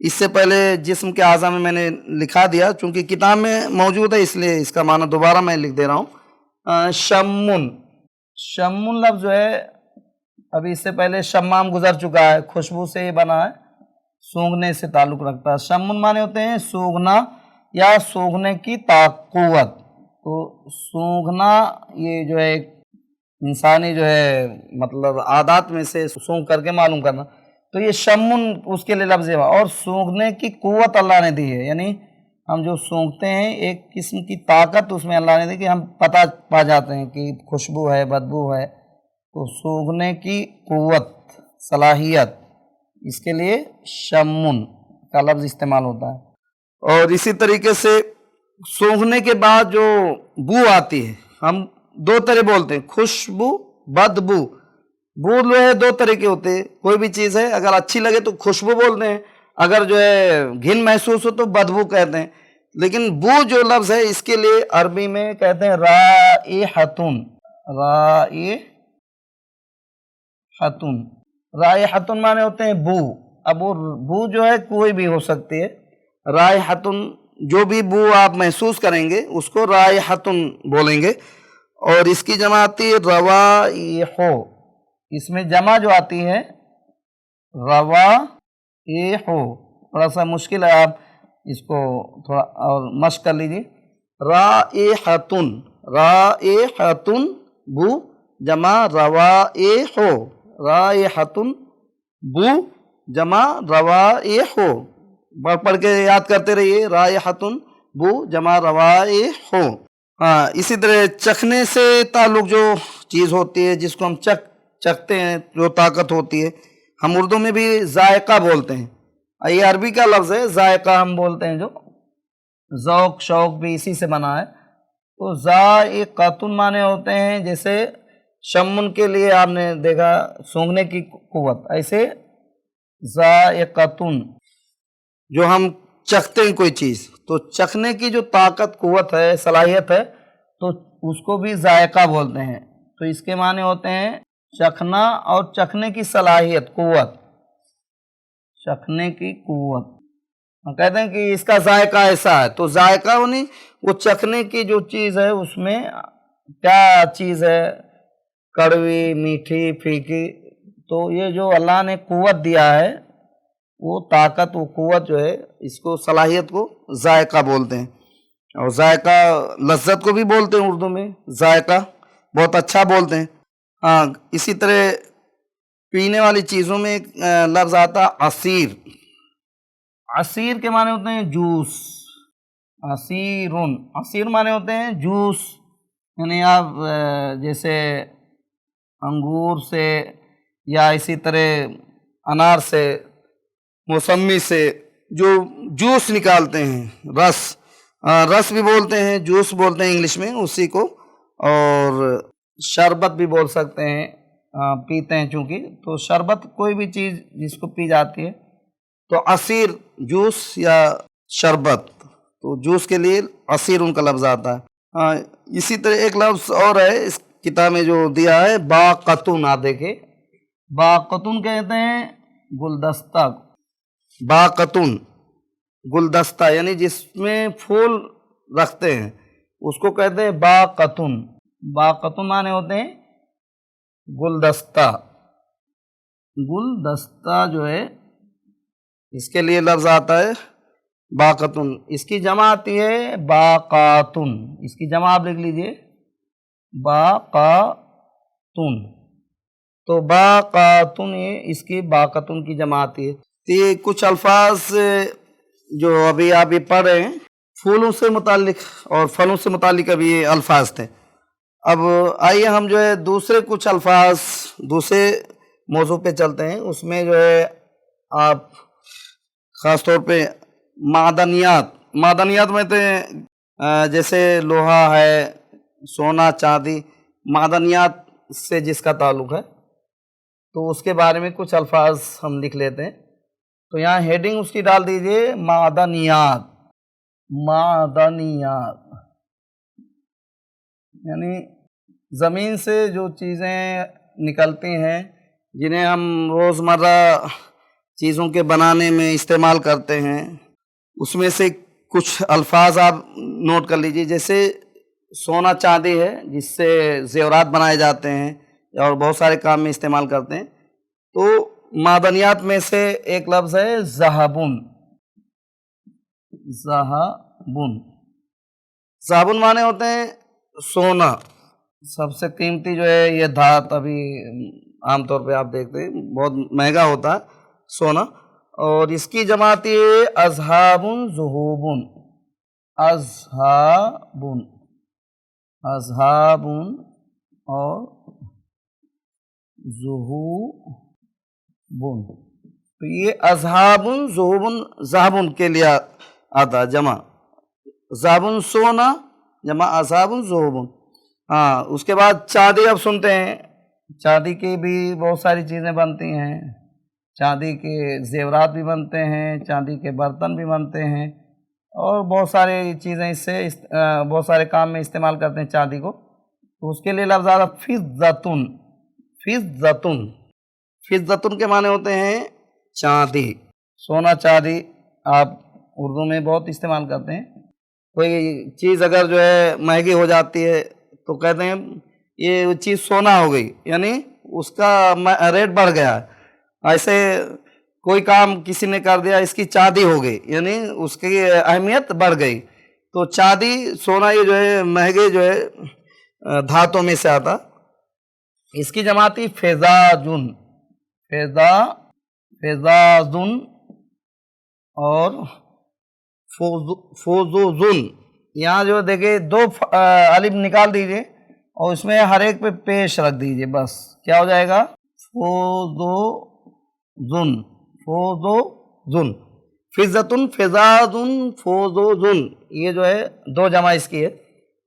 اس سے پہلے جسم کے اعضاء میں میں نے لکھا دیا، چونکہ کتاب میں موجود ہے اس لیے اس کا معنی دوبارہ میں لکھ دے رہا ہوں۔ شمن، شمن لفظ جو ہے ابھی اس سے پہلے شمام گزر چکا ہے، خوشبو سے یہ بنا ہے، سونگھنے سے تعلق رکھتا ہے۔ شمن معنی ہوتے ہیں سونگھنا یا سونگھنے کی قوت۔ تو سونگھنا یہ جو ہے انسانی جو ہے مطلب عادات میں سے سونگھ کر کے معلوم کرنا، تو یہ شمن اس کے لیے لفظ ہے، اور سونگھنے کی قوت اللہ نے دی ہے، یعنی ہم جو سونگھتے ہیں ایک قسم کی طاقت اس میں اللہ نے دی کہ ہم پتہ پا جاتے ہیں کہ خوشبو ہے، بدبو ہے، تو سونگھنے کی قوت، صلاحیت، اس کے لیے شمن کا لفظ استعمال ہوتا ہے۔ اور اسی طریقے سے سونگھنے کے بعد جو بو آتی ہے، ہم دو طرح بولتے ہیں، خوشبو، بدبو۔ بو جو ہے دو طرح کے ہوتے ہیں، کوئی بھی چیز ہے اگر اچھی لگے تو خوشبو بولتے ہیں، اگر جو ہے گھن محسوس ہو تو بدبو کہتے ہیں۔ لیکن بو جو لفظ ہے اس کے لیے عربی میں کہتے ہیں رائحتن، رائحتن، رائحتن معنی ہوتے ہیں بو۔ اب وہ بو جو ہے کوئی بھی ہو سکتی ہے، رائحتن جو بھی بو آپ محسوس کریں گے اس کو رائحتن بولیں گے۔ اور اس کی جمع آتی ہے روائح، اس میں جمع جو آتی ہے روائح، تھوڑا سا مشکل ہے، آپ اس کو تھوڑا اور مشق کر لیجیے۔ رائحتن، رائحتن بو، جمع روائح، رائحتن بو، جمع روائح، پڑھ کے یاد کرتے رہیے، رائحتن بو، جمع روائح۔ ہاں، اسی طرح چکھنے سے تعلق جو چیز ہوتی ہے جس کو ہم چکھتے ہیں، جو طاقت ہوتی ہے، ہم اردو میں بھی ذائقہ بولتے ہیں، یہ عربی کا لفظ ہے، ذائقہ ہم بولتے ہیں، جو ذوق شوق بھی اسی سے بنا ہے۔ تو ذائقتن معنی ہوتے ہیں جیسے شمن کے لیے آپ نے دیکھا سونگھنے کی قوت، ایسے ذائقتن جو ہم چکھتے ہیں کوئی چیز، تو چکھنے کی جو طاقت، قوت ہے، صلاحیت ہے، تو اس کو بھی ذائقہ بولتے ہیں۔ تو اس کے معنی ہوتے ہیں چکھنا اور چکھنے کی صلاحیت، قوت، چکھنے کی قوت۔ ہم کہتے ہیں کہ اس کا ذائقہ ایسا ہے، تو ذائقہ نہیں، وہ چکھنے کی جو چیز ہے اس میں کیا چیز ہے، کڑوی، میٹھی، پھیکی، تو یہ جو اللہ نے قوت دیا ہے، وہ طاقت، وہ قوت جو ہے، اس کو صلاحیت کو ذائقہ بولتے ہیں۔ اور ذائقہ لذت کو بھی بولتے ہیں اردو میں، ذائقہ بہت اچھا بولتے ہیں۔ ہاں، اسی طرح پینے والی چیزوں میں ایک لفظ آتا عصیر، عصیر کے معنی ہوتے ہیں جوس، عصیرن، عصیر معنی ہوتے ہیں جوس، یعنی آپ جیسے انگور سے یا اسی طرح انار سے، موسمی سے جو جوس نکالتے ہیں، رس بھی بولتے ہیں، جوس بولتے ہیں انگلش میں اسی کو، اور شربت بھی بول سکتے ہیں، پیتے ہیں چونکہ، تو شربت کوئی بھی چیز جس کو پی جاتی ہے، تو عصیر جوس یا شربت، تو جوس کے لیے عصیر ان کا لفظ آتا ہے۔ اسی طرح ایک لفظ اور ہے اس کتاب میں جو دیا ہے، باقتن، آپ دیکھیں، باقتن کہتے ہیں گلدستہ، باقتن گلدستہ، یعنی جس میں پھول رکھتے ہیں اس کو کہتے ہیں باقتن۔ باقتن معنی ہوتے ہیں گلدستہ، گلدستہ جو ہے اس کے لیے لفظ آتا ہے باقتن، اس کی جمع آتی ہے باقاتن، اس کی جمع آپ لکھ لیجئے باقاتن، تو باقاتن، یہ اس کی باقتن کی جمع آتی ہے۔ تو یہ کچھ الفاظ جو ابھی آپ یہ پڑھ رہے ہیں پھولوں سے متعلق اور پھلوں سے متعلق ابھی یہ الفاظ تھے۔ اب آئیے ہم جو ہے دوسرے کچھ الفاظ دوسرے موضوع پہ چلتے ہیں، اس میں جو ہے آپ خاص طور پہ معدنیات میں تو جیسے لوہا ہے، سونا، چاندی، معدنیات سے جس کا تعلق ہے، تو اس کے بارے میں کچھ الفاظ ہم لکھ لیتے ہیں۔ تو یہاں ہیڈنگ اس کی ڈال دیجئے معدنیات، معدنیات یعنی زمین سے جو چیزیں نکلتی ہیں جنہیں ہم روزمرہ چیزوں کے بنانے میں استعمال کرتے ہیں، اس میں سے کچھ الفاظ آپ نوٹ کر لیجیے، جیسے سونا چاندی ہے جس سے زیورات بنائے جاتے ہیں اور بہت سارے کام میں استعمال کرتے ہیں۔ تو معدنیات میں سے ایک لفظ ہے ذہبن، ذہبن، ذہبن معنی ہوتے ہیں سونا۔ سب سے قیمتی جو ہے یہ دھات، ابھی عام طور پہ آپ دیکھتے ہیں بہت مہنگا ہوتا ہے سونا، اور اس کی جمع آتی ہے اذہابن ذہوبن، اذہابن، اذہابن اور ذہوبن۔ تو یہ اذہابن ذہوبن ذہبن کے لیے آتا ہے جمع، ذہبن سونا جمع اذہابن ذہوبن۔ ہاں، اس کے بعد چاندی اب سنتے ہیں، چاندی کی بھی بہت ساری چیزیں بنتی ہیں، چاندی کے زیورات بھی بنتے ہیں، چاندی کے برتن بھی بنتے ہیں، اور بہت ساری چیزیں اس سے بہت سارے کام میں استعمال کرتے ہیں چاندی کو۔ تو اس کے لیے لفظ آتا ہے فضتن، فضتن، فضتن کے معنی ہوتے ہیں چاندی، سونا چاندی آپ اردو میں بہت استعمال کرتے ہیں۔ کوئی چیز اگر جو ہے مہنگی ہو جاتی ہے تو کہتے ہیں یہ چیز سونا ہو گئی، یعنی اس کا ریٹ بڑھ گیا ہے۔ ایسے کوئی کام کسی نے کر دیا، اس کی چاندی ہو گئی، یعنی اس کی اہمیت بڑھ گئی۔ تو چاندی سونا یہ جو ہے مہنگے جو ہے دھاتوں میں سے آتا۔ اس کی جماعتی فضاجن، فضاجن اور فوزوزن۔ یہاں جو دیکھیں دو الف نکال دیجئے اور اس میں ہر ایک پہ پیش رکھ دیجئے، بس کیا ہو جائے گا؟ فوزوزن، فوزوزن، فضتن، فضاجن، فوزوزن، یہ جو ہے دو جمع اس کی ہے۔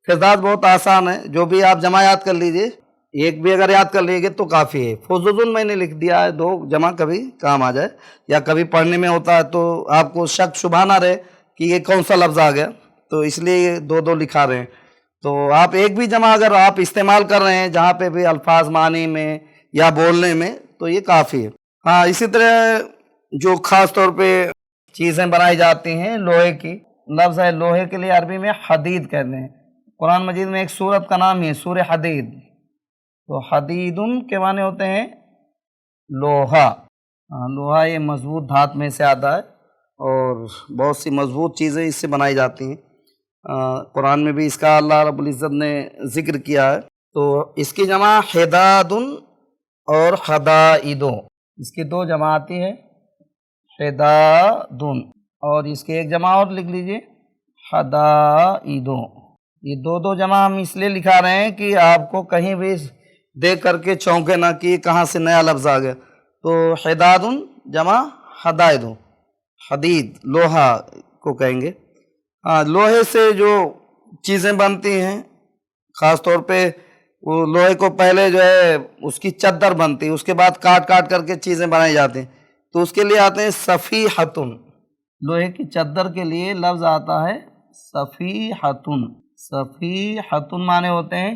فضاد بہت آسان ہے، جو بھی آپ جمع یاد کر لیجئے، ایک بھی اگر یاد کر لیجئے تو کافی ہے۔ فوزوزن میں نے لکھ دیا ہے، دو جمع کبھی کام آ جائے، یا کبھی پڑھنے میں ہوتا ہے تو آپ کو شک شبہ نہ رہے کہ یہ کون سا لفظ آ گیا، تو اس لیے یہ دو دو لکھا رہے ہیں۔ تو آپ ایک بھی جمع اگر آپ استعمال کر رہے ہیں جہاں پہ بھی الفاظ معنی میں یا بولنے میں، تو یہ کافی ہے۔ ہاں، اسی طرح جو خاص طور پہ چیزیں بنائی جاتی ہیں لوہے کی، لفظ ہے لوہے کے لیے عربی میں حدید کہتے ہیں۔ قرآن مجید میں ایک سورت کا نام ہی ہے سورہ حدید۔ تو حدیدن کے معنی ہوتے ہیں لوہا۔ لوہا یہ مضبوط دھات میں سے آتا ہے اور بہت سی مضبوط چیزیں اس سے بنائی جاتی ہیں۔ قرآن میں بھی اس کا اللہ رب العزت نے ذکر کیا ہے۔ تو اس کی جمع حدادن اور حدائدو، اس کی دو جمع آتی ہے حدادن، اور اس کے ایک جمع اور لکھ لیجئے حدائدو۔ یہ دو دو جمع ہم اس لیے لکھا رہے ہیں کہ آپ کو کہیں بھی دیکھ کر کے چونکے نہ کہ کہاں سے نیا لفظ آ گیا۔ تو حدادن جمع حدائدو، حدید لوہا کو کہیں گے۔ لوہے سے جو چیزیں بنتی ہیں، خاص طور پہ وہ لوہے کو پہلے جو ہے اس کی چادر بنتی ہے، اس کے بعد کاٹ کاٹ کر کے چیزیں بنائی جاتی ہیں، تو اس کے لیے آتے ہیں صفیحتن۔ لوہے کی چادر کے لیے لفظ آتا ہے صفیحتن، صفیحتن معنی ہوتے ہیں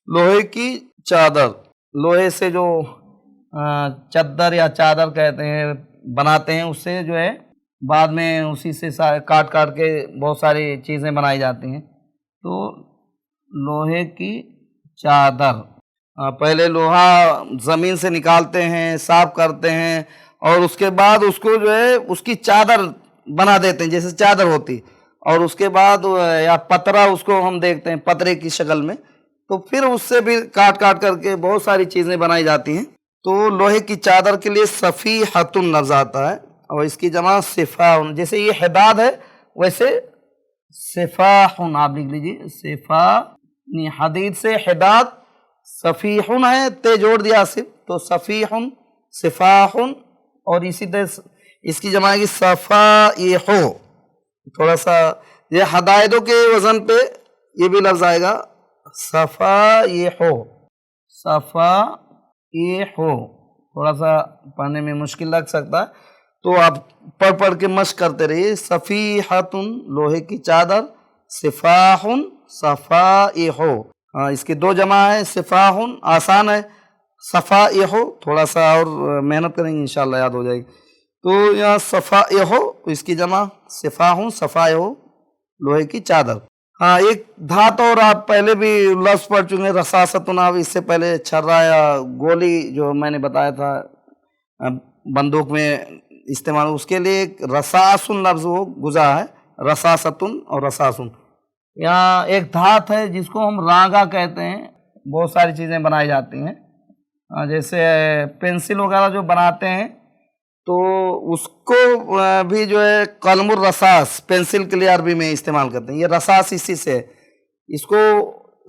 لوہے کی چادر۔ لوہے سے جو چادر یا چادر کہتے ہیں بناتے ہیں، اس سے جو ہے بعد میں اسی سے کاٹ کاٹ کے بہت ساری چیزیں بنائی جاتی ہیں۔ تو لوہے کی چادر، پہلے لوہا زمین سے نکالتے ہیں، صاف کرتے ہیں، اور اس کے بعد اس کو جو ہے اس کی چادر بنا دیتے ہیں، جیسے چادر ہوتی، اور اس کے بعد یا پترا اس کو ہم دیکھتے ہیں پترے کی شکل میں، تو پھر اس سے بھی کاٹ کاٹ کر کے بہت ساری چیزیں بنائی جاتی ہیں۔ تو لوہے کی چادر کے لیے صفیحتن لفظ آتا ہے، اور اس کی جمع صفاحن، جیسے یہ حداد ہے ویسے صفاحن آپ لکھ لیجیے، صفاحن، حدید سے حداد، صفیحن ہے تے جوڑ دیا صرف، تو صفیحن، صفاحن، اور اسی طرح اس کی جمع ہے صفائحو۔ تھوڑا سا یہ حدائدوں کے وزن پہ یہ بھی لفظ آئے گا صفائحو، صفائحو، تھوڑا سا پڑھنے میں مشکل لگ سکتا ہے، تو آپ پڑھ پڑھ کے مشق کرتے رہیے۔ صفیحتن لوہے کی چادر، صفاحن، صفائحو۔ اس کی دو جمع ہے، صفاحن آسان ہے، صفائحو تھوڑا سا اور محنت کریں گے انشاءاللہ یاد ہو جائے گی۔ تو یہاں صفائح ہو تو اس کی جمع صفاح، صفائح ہو لوہے کی چادر۔ ہاں ایک دھات اور آپ پہلے بھی لفظ پڑھ چکے ہیں، رصاصتن، آپ اس سے پہلے چھرا یا گولی جو میں نے بتایا تھا بندوق میں استعمال، اس کے لیے ایک رصاصن لفظ وہ گزرا ہے، رصاصتن اور رصاصن۔ یہاں ایک دھات ہے جس کو ہم رانگا کہتے ہیں، بہت ساری چیزیں بنائی جاتی ہیں، جیسے پینسل وغیرہ جو بناتے ہیں تو اس کو بھی جو ہے قلم الرصاص پینسل کے لیے عربی میں استعمال کرتے ہیں، یہ رصاص اسی سے، اس کو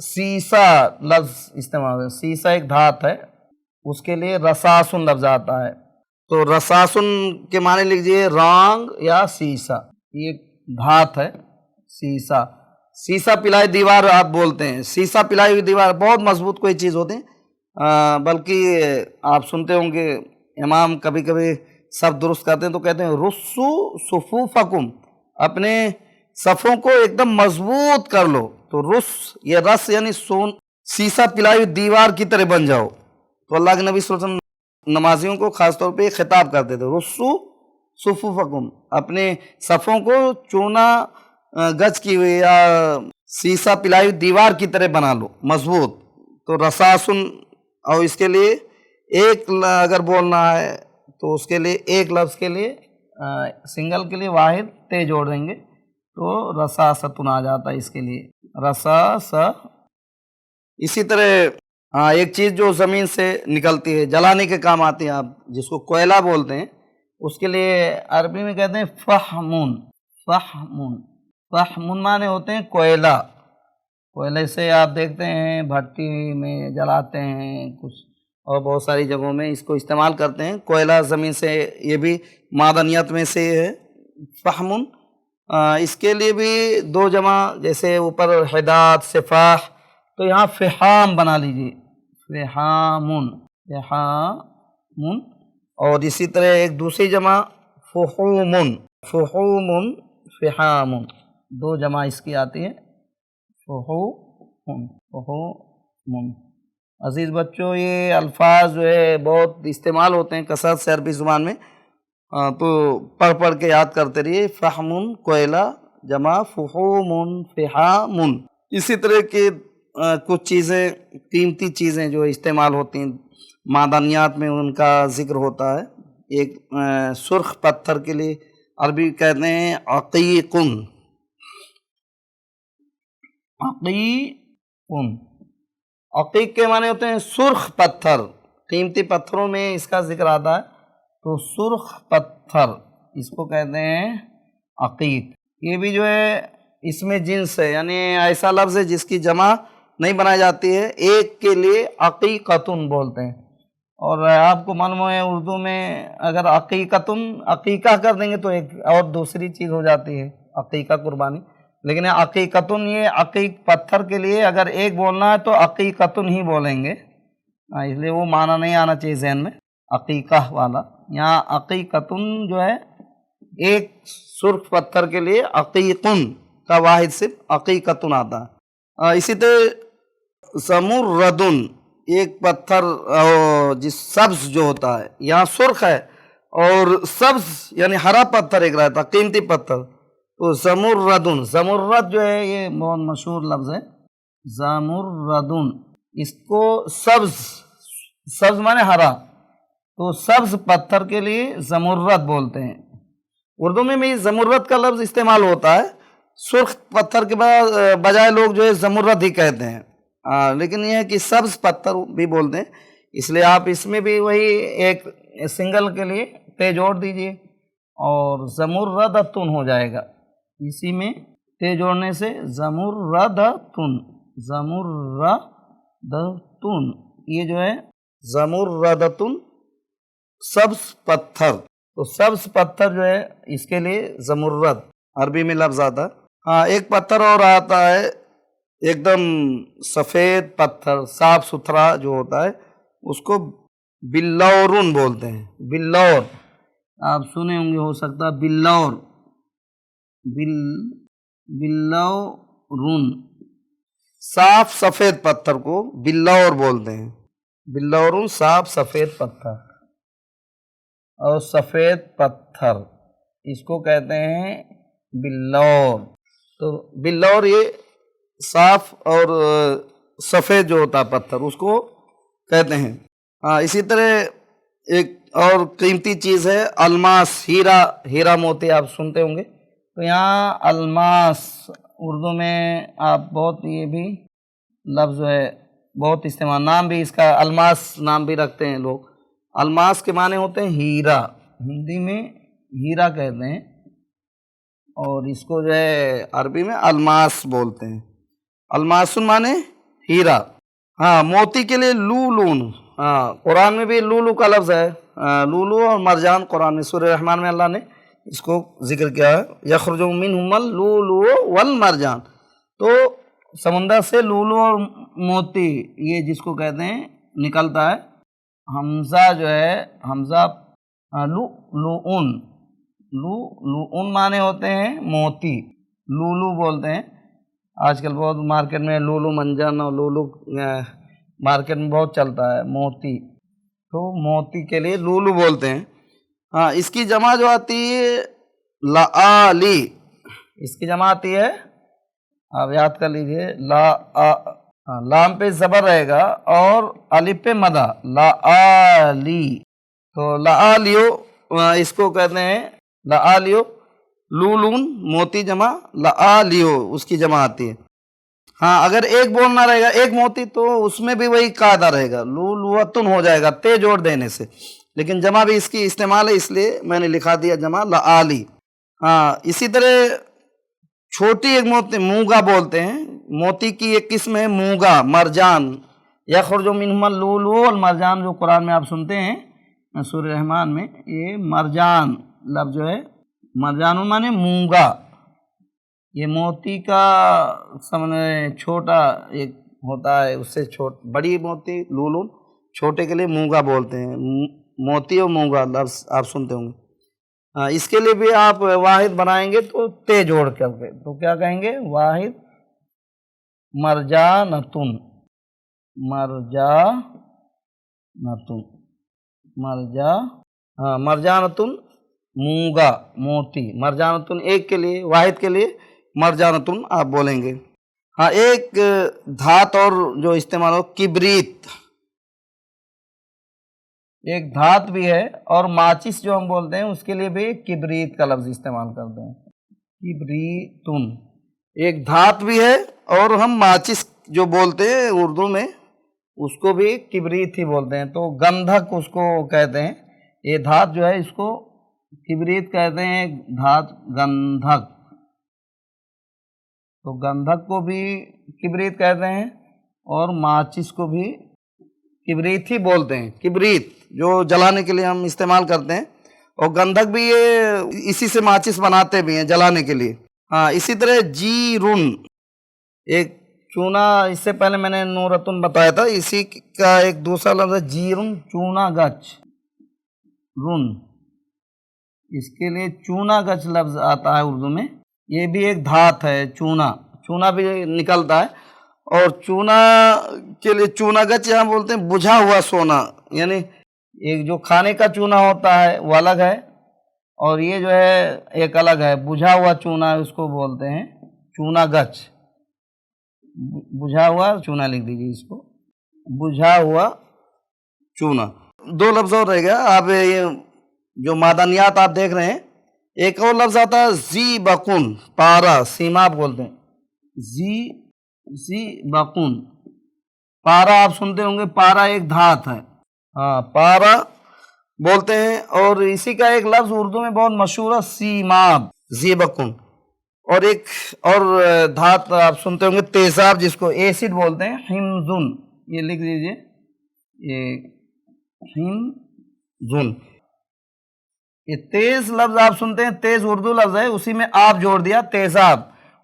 سیسا لفظ استعمال ہے، سیسا ایک دھات ہے، اس کے لیے رصاصن لفظ آتا ہے۔ تو رصاصن کے معنی لکھیے رانگ یا سیسا، یہ ایک دھات ہے سیسا۔ سیسا پلائی دیوار آپ بولتے ہیں، سیسا پلائی ہوئی دیوار بہت مضبوط کوئی چیز ہوتی ہے، بلکہ آپ سنتے ہوں گے امام کبھی کبھی سب درست کرتے ہیں تو کہتے ہیں رسو صفوفکم، اپنے صفوں کو ایک دم مضبوط کر لو، تو رس یہ رس یعنی سون سیسا پلائی ہوئی دیوار کی طرح بن جاؤ۔ تو اللہ کے نبی صلی اللہ علیہ وسلم نمازیوں کو خاص طور پہ خطاب کرتے تھے، رسو صفوفکم، اپنے صفوں کو چونا گچ کی ہوئی یا سیسا پلائی ہوئی دیوار کی طرح بنا لو مضبوط۔ تو رصاصن، اور اس کے لیے ایک اگر بولنا ہے تو اس کے لیے ایک لفظ کے لیے سنگل کے لیے واحد تے جوڑ دیں گے تو رصاصتن آ جاتا ہے اس کے لیے، رصاص۔ اسی طرح ایک چیز جو زمین سے نکلتی ہے جلانے کے کام آتی ہے، آپ جس کو کوئلہ بولتے ہیں، اس کے لیے عربی میں کہتے ہیں فحمون، فحمون، فحمون معنی ہوتے ہیں کوئلہ۔ کوئلے سے آپ دیکھتے ہیں بھٹی میں جلاتے ہیں کچھ، اور بہت ساری جگہوں میں اس کو استعمال کرتے ہیں، کوئلہ زمین سے، یہ بھی معدنیات میں سے ہے فحمون۔ اس کے لیے بھی دو جمع، جیسے اوپر حداد صفاح، تو یہاں فحام بنا لیجیے، فحامون، فحامون۔ اور اسی طرح ایک دوسری جمع فحومن، فحومن، فحامون، دو جمع اس کی آتی ہے، فحومن، فحومن۔ عزیز بچوں، یہ الفاظ جو ہے بہت استعمال ہوتے ہیں کثرت سے عربی زبان میں، تو پڑھ پڑھ کے یاد کرتے رہیے، فحمن کوئلہ جمع فحومن، فحامن۔ اسی طرح کے کچھ چیزیں، قیمتی چیزیں جو استعمال ہوتی ہیں معدنیات میں، ان کا ذکر ہوتا ہے۔ ایک سرخ پتھر کے لیے عربی کہتے ہیں عقیقن، عقیقن، عقیق کے معنی ہوتے ہیں سرخ پتھر، قیمتی پتھروں میں اس کا ذکر آتا ہے، تو سرخ پتھر اس کو کہتے ہیں عقیق۔ یہ بھی جو ہے اس میں جنس ہے، یعنی ایسا لفظ ہے جس کی جمع نہیں بنائی جاتی ہے، ایک کے لیے عقیقتن بولتے ہیں۔ اور آپ کو معلوم ہے اردو میں اگر عقیقتن عقیقہ کر دیں گے تو ایک اور دوسری چیز ہو جاتی ہے، عقیقہ قربانی، لیکن عقیقتن یہ عقیق پتھر کے لیے اگر ایک بولنا ہے تو عقیقتن ہی بولیں گے، اس لیے وہ معنی نہیں آنا چاہیے ذہن میں عقیقہ والا۔ یہاں عقیقتن جو ہے ایک سرخ پتھر کے لیے عقیقن کا واحد صرف عقیقتن آتا ہے۔ اسی طرح زمردن، ایک پتھر جس سبز جو ہوتا ہے، یہاں سرخ ہے اور سبز یعنی ہرا پتھر ایک رہتا ہے، قیمتی پتھر، تو زمردن، زمرد جو ہے یہ بہت مشہور لفظ ہے، زمردن، اس کو سبز، سبز مانے ہرا، تو سبز پتھر کے لیے زمرد بولتے ہیں۔ اردو میں بھی زمرد کا لفظ استعمال ہوتا ہے، سرخ پتھر کے بجائے لوگ جو ہے زمرد ہی کہتے ہیں، لیکن یہ ہے کہ سبز پتھر بھی بولتے ہیں، اس لیے آپ اس میں بھی وہی ایک سنگل کے لیے تے جوڑ دیجئے اور زمردتن ہو جائے گا، اسی میں تے جوڑنے سے زمردتن، زمردتن، یہ جو ہے زمردتن سبز پتھر، تو سبز پتھر جو ہے اس کے لیے زمرد عربی میں لفظ آتا ہے۔ ہاں ایک پتھر اور آتا ہے ایک دم سفید پتھر صاف ستھرا جو ہوتا ہے، اس کو بلورن بولتے ہیں، بلور، آپ سنے ہوں گے ہو سکتا بلور، بلورن، صاف سفید پتھر کو بلور بولتے ہیں، بلورن صاف سفید پتھر۔ اور سفید پتھر اس کو کہتے ہیں بلور. تو بلور یہ صاف اور سفید جو ہوتا ہے پتھر اس کو کہتے ہیں. اسی طرح ایک اور قیمتی چیز ہے الماس، ہیرا. ہیرا موتی آپ سنتے ہوں گے. تو یہاں الماس اردو میں آپ بہت یہ بھی لفظ ہے بہت استعمال، نام بھی اس کا الماس نام بھی رکھتے ہیں لوگ. الماس کے معنی ہوتے ہیں ہیرا، ہندی میں ہیرا کہتے ہیں اور اس کو جو ہے عربی میں الماس بولتے ہیں. الماسن معنی ہیرا. موتی کے لیے لولون. قرآن میں بھی لولو کا لفظ ہے. لولو اور مرجان قرآن میں سورہ رحمان میں اللہ نے اس کو ذکر کیا ہے. یخرج منہم اللؤلؤ والمرجان. تو سمندر سے لولو اور موتی یہ جس کو کہتے ہیں نکلتا ہے. حمزہ جو ہے حمزہ لؤلؤن. لؤلؤن معنی ہوتے ہیں موتی. لولو بولتے ہیں. آج کل بہت مارکیٹ میں لولو منجن اور لولو مارکیٹ میں بہت چلتا ہے موتی. تو موتی کے لیے لولو بولتے ہیں. اس کی جمع جو آتی ہے لآلی. اس کی جمع آتی ہے آپ یاد کر لیجئے لام پہ زبر رہے گا اور الف پہ مدہ لآلی. تو لآلیو اس کو کہتے ہیں لآلیو. لولون موتی جمع لآلیو اس کی جمع آتی ہے. اگر ایک بولنا رہے گا ایک موتی تو اس میں بھی وہی قاعدہ رہے گا لولوتن ہو جائے گا تے جوڑ دینے سے. لیکن جمع بھی اس کی استعمال ہے اس لیے میں نے لکھا دیا جمع لآلی. اسی طرح چھوٹی ایک موتی موگا بولتے ہیں. موتی کی ایک قسم ہے موگا مرجان. یخرج منہم اللؤلؤ والمرجان جو قرآن میں آپ سنتے ہیں سورہ رحمان میں. یہ مرجان لفظ جو ہے مرجان مانے مونگا. یہ موتی کا سمجھے چھوٹا ایک ہوتا ہے اس سے بڑی موتی لولون، چھوٹے کے لیے مونگا بولتے ہیں. موتی اور مونگا لفظ آپ سنتے ہوں گے. اس کے لیے بھی آپ واحد بنائیں گے تو تے جوڑ کر کے تو کیا کہیں گے واحد مرجانتن. مرجانتن مونگا موتی. مرجانتن ایک کے لیے واحد کے لیے مرجانتن آپ بولیں گے. ایک دھات اور جو استعمال ہو کبریت. ایک دھات بھی ہے اور ماچس جو ہم بولتے ہیں اس کے لیے بھی کبریت کا لفظ استعمال کرتے ہیں. کبریتن ایک دھات بھی ہے اور ہم ماچس جو بولتے ہیں اردو میں اس کو بھی کبریت ہی بولتے ہیں. تو گندھک اس کو کہتے ہیں. یہ دھات جو ہے اس کو کبریت کہتے ہیں. دھات گندھک. تو گندھک کو بھی کبریت کہتے ہیں اور ماچس کو بھی کبریت ہی بولتے ہیں. کبریت جو جلانے کے لیے ہم استعمال کرتے ہیں اور گندھک بھی یہ اسی سے ماچس بناتے بھی ہیں جلانے کے لیے. اسی طرح جیرن ایک چونا. اس سے پہلے میں نے نورتن بتایا تھا. اسی کا ایک دوسرا لفظ ہے جیرن چونا گچ رن. اس کے لیے چونا گچ لفظ آتا ہے اردو میں. یہ بھی ایک دھات ہے. چونا بھی نکلتا ہے اور چونا کے لیے چونا گچ یہاں بولتے ہیں بجھا ہوا سونا. یعنی ایک جو کھانے کا چونا ہوتا ہے وہ الگ ہے اور یہ جو ہے ایک الگ ہے. بجھا ہوا چونا اس کو بولتے ہیں چونا گچ. بجھا ہوا چونا لکھ دیجیے اس کو بجھا ہوا چونا. دو لفظ اور رہ گیا. آپ یہ جو معدنیات آپ دیکھ رہے ہیں ایک اور لفظ آتا ہے زی بکن. پارا سیماب بولتے ہیں. زی بکن پارا آپ سنتے ہوں گے. پارا ایک دھات ہے. پارا بولتے ہیں. اور اسی کا ایک لفظ اردو میں بہت مشہور ہے سیماب زی بکن. اور ایک اور دھات آپ سنتے ہوں گے تیزاب جس کو ایسڈ بولتے ہیں ہمزن. یہ لکھ دیجئے یہ ہمزن. یہ تیز لفظ آپ سنتے ہیں تیز اردو لفظ ہے اسی میں آپ جوڑ دیا تیزاب.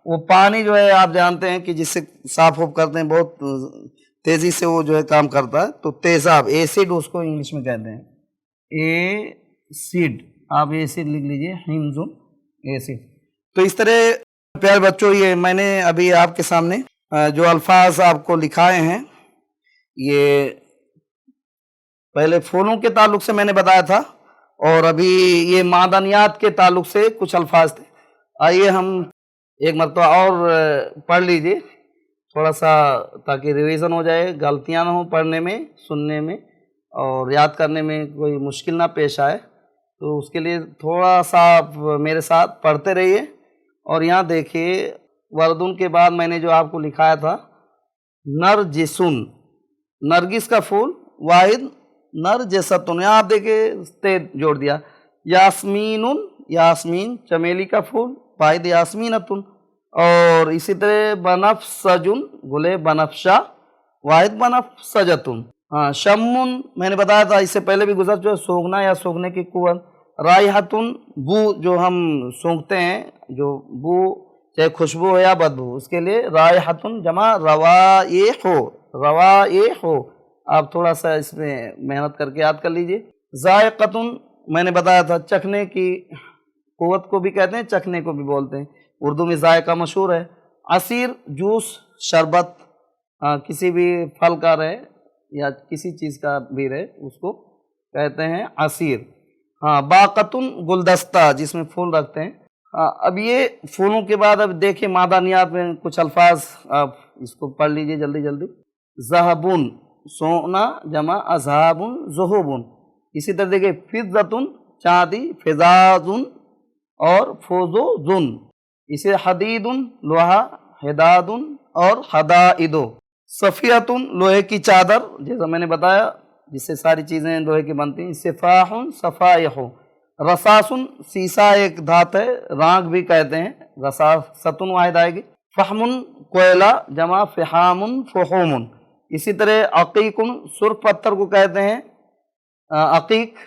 وہ پانی جو ہے آپ جانتے ہیں کہ جس سے صاف کرتے ہیں بہت تیزی سے وہ جو ہے کام کرتا ہے. تو تیزاب ایسڈ اس کو انگلش میں کہتے ہیں ایسڈ. آپ ایسڈ لکھ لیجئے ہمزن ایسڈ. تو اس طرح پیارے بچوں یہ میں نے ابھی آپ کے سامنے جو الفاظ آپ کو لکھائے ہیں یہ پہلے پھولوں کے تعلق سے میں نے بتایا تھا اور ابھی یہ معدنیات کے تعلق سے کچھ الفاظ تھے، آئیے ہم ایک مرتبہ اور پڑھ لیجئے تھوڑا سا، تاکہ ریویژن ہو جائے، غلطیاں نہ ہوں پڑھنے میں، سننے میں اور یاد کرنے میں کوئی مشکل نہ پیش آئے، تو اس کے لیے تھوڑا سا آپ میرے ساتھ پڑھتے رہیے۔ اور یہاں دیکھیے وردن کے بعد میں نے جو آپ کو لکھایا تھا نرجسن، نرگس کا پھول، واحد نرجستن، یہاں آپ دیکھیں تے جوڑ دیا، یاسمین، یاسمین چمیلی کا پھول، واحد یاسمینتن، اور اسی طرح بنفسجن، گلے بنفشا، واحد بنفسجتن، ہاں شمن میں نے بتایا تھا اس سے پہلے بھی گزر چکا، سونگھنا یا سونگھنے کی قوت، رائحتن بو جو ہم سونگھتے ہیں، جو بو چاہے خوشبو ہو یا بدبو، اس کے لیے رائحتن جمع روائح، روائح، آپ تھوڑا سا اس میں محنت کر کے یاد کر لیجئے۔ ذائقتن میں نے بتایا تھا چکھنے کی قوت کو بھی کہتے ہیں، چکھنے کو بھی بولتے ہیں، اردو میں ذائقہ مشہور ہے۔ عصیر جوس، شربت، کسی بھی پھل کا رہے یا کسی چیز کا بھی رہے اس کو کہتے ہیں عصیر۔ ہاں باقتن گلدستہ جس میں پھول رکھتے ہیں۔ اب یہ پھولوں کے بعد اب دیکھیں معدنیات میں کچھ الفاظ، آپ اس کو پڑھ لیجئے جلدی جلدی۔ ذہبن سونا جمع اذہابن ذہوبن، اسی طرح دیکھیں فضتن چاندی، فضازن اور فوزوزن، اسے حدیدن لوہا، حدادن اور حدائدو، صفیتن لوہے کی چادر جیسا میں نے بتایا جس سے ساری چیزیں لوہے کی بنتی ہیں، صفاحن صفائح، رصاصن سیسا ایک دھات ہے، رانگ بھی کہتے ہیں، رصاصتن واحد آئے گی، فحمن کوئلہ جمع فحامن فحومن، اسی طرح عقیقن سرخ پتھر کو کہتے ہیں عقیق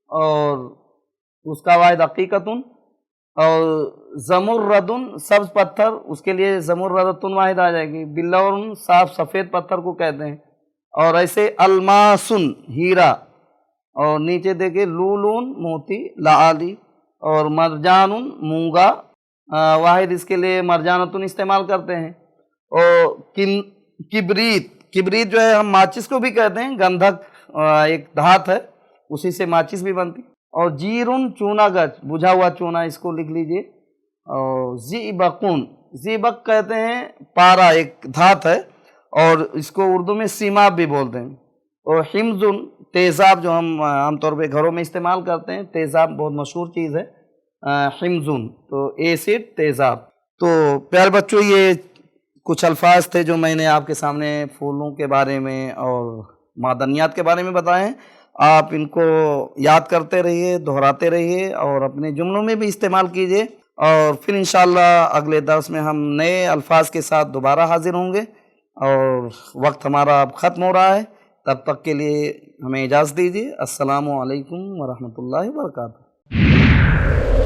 اور اس کا واحد عقیقتن، اور زمردن سبز پتھر اس کے لیے زمردتن واحد آ جائے گی، بلورن صاف سفید پتھر کو کہتے ہیں، اور ایسے الماسن ہیرا، اور نیچے دیکھیں لولون موتی لعالی، اور مرجانن مونگا، واحد اس کے لیے مرجانتن استعمال کرتے ہیں، اور کبریت، کبریت جو ہے ہم ماچس کو بھی کہتے ہیں، گندھک ایک دھات ہے اسی سے ماچس بھی بنتی، اور جیرن چونا گچ بجھا ہوا چونا، اس کو لکھ لیجئے، اور زیبقن، زیبق کہتے ہیں پارا ایک دھات ہے اور اس کو اردو میں سیماب بھی بولتے ہیں، اور حمزن تیزاب جو ہم عام طور پہ گھروں میں استعمال کرتے ہیں، تیزاب بہت مشہور چیز ہے، حمزن تو ایسڈ تیزاب۔ تو پیارے بچوں یہ کچھ الفاظ تھے جو میں نے آپ کے سامنے پھولوں کے بارے میں اور معدنیات کے بارے میں بتائے ہیں، آپ ان کو یاد کرتے رہیے، دہراتے رہیے اور اپنے جملوں میں بھی استعمال کیجیے، اور پھر انشاءاللہ اگلے درس میں ہم نئے الفاظ کے ساتھ دوبارہ حاضر ہوں گے، اور وقت ہمارا اب ختم ہو رہا ہے، تب تک کے لیے ہمیں اجازت دیجیے۔ السلام علیکم ورحمۃ اللہ وبرکاتہ۔